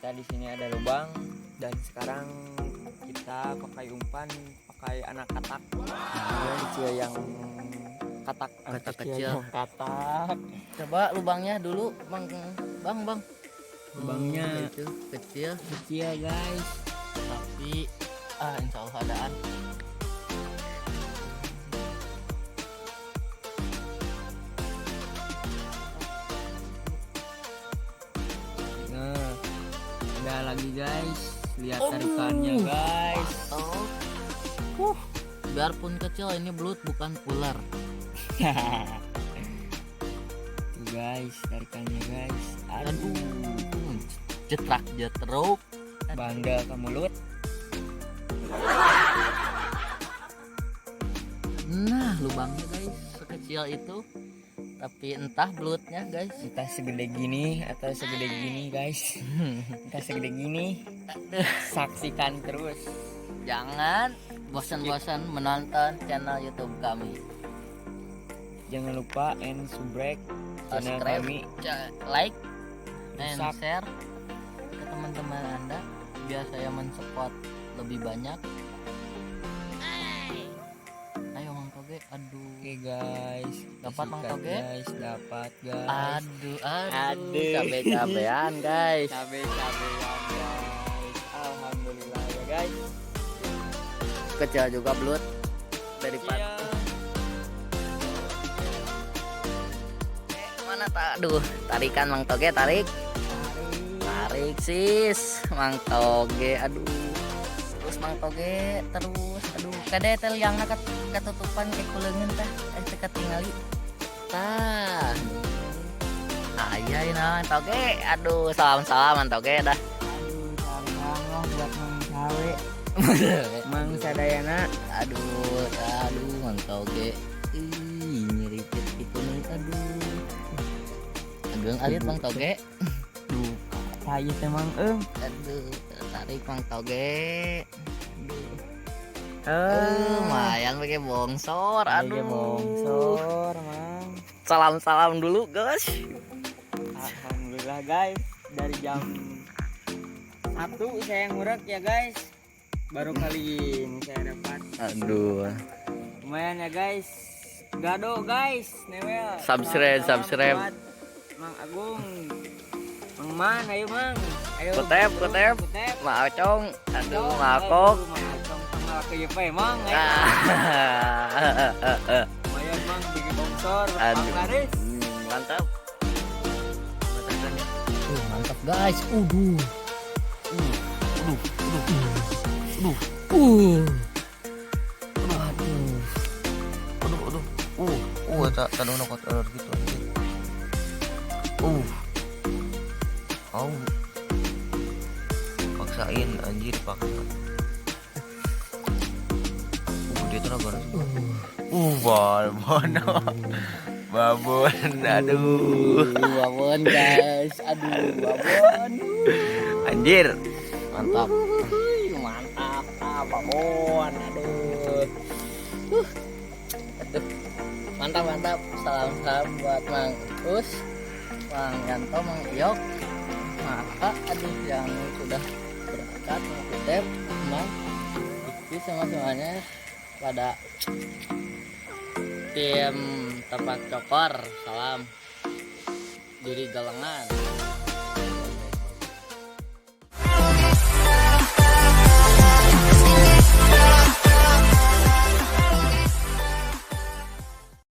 kita di sini ada lubang dan sekarang kita pakai umpan, pakai anak katak. Yang kecil yang katak, Katak kecil. yang katak. Coba lubangnya dulu, bang. Lubangnya Itu kecil, kecil guys. tapi insya Allah adaan. Nah, ada lagi guys. Lihat tarikannya guys. Biarpun kecil, ini belut bukan ular. Tuh guys, tarikannya guys. Aduh, jetrak jetruk. Bandel ke mulut. Nah, lubangnya guys sekecil itu, tapi entah belutnya guys. Entah segede gini atau segede gini guys. Entah segede gini. Saksikan terus. Jangan bosan-bosan menonton channel YouTube kami. Jangan lupa subscribe channel Subscribe, kami. like, dan Rusak. share ke teman-teman Anda biar saya mensupport lebih banyak. Ayo Mang Toge, aduh. Oke guys, Dapat, Mang disikat, Toge? guys, dapat guys. Aduh, Aduh. cabe-cabean guys. Cabe-cabean guys. Alhamdulillah ya guys. Kecil juga belut daripada Iya. mana tak. Aduh, tarikan Mang Toge, tarik sis Mang Toge. Aduh, terus Mang Toge terus. Aduh, kade tel yang ketutupan kayak kulengan teh ketingali tah. Ayah ini Mang Toge. Aduh, salam Mang Toge dah. Aduh, salam buat Mang Sawe. Mang Sadayana. Aduh, Mang Toge. Ih, nyeripit itu nih. Aduh, ageng alit Mang Toge. Duh, saya emang Aduh, tarik Mang Toge. Aduh. Lumayan pakai bongsor. Aduh, Aduh, bongsor, Mang. salam dulu guys. Alhamdulillah guys, dari jam 1 saya ngurek ya guys. Baru kali ini saya dapat. Aduh, Lumayan ya guys. Gado guys, Newel. Subscribe. Buat Mang Agung. Mang Man, ayo Mang. Ayo. Kutep. Kutep. Mak Acong. Aduh, makok. Mang Acong sama KYP Mang. Ayo. Lumayan Mang, bikin bongsor. Aduh. Mang Laris. Mantap. Mantap guys. Aduh. Tak nukot error gitu. Paksain anjir paksa. Dia tuh nabar. Babon. Aduh. Babon guys. Aduh, babon. Anjir. Mantap. Babon. Aduh. Mantap. Salam buat Mang Us, Mang Yanto, Mang Iyok, Maka, yang sudah berangkat, Mang Kutep, Mang Iki sama semuanya pada tim Tepak Cokor. Salam dari Galengan.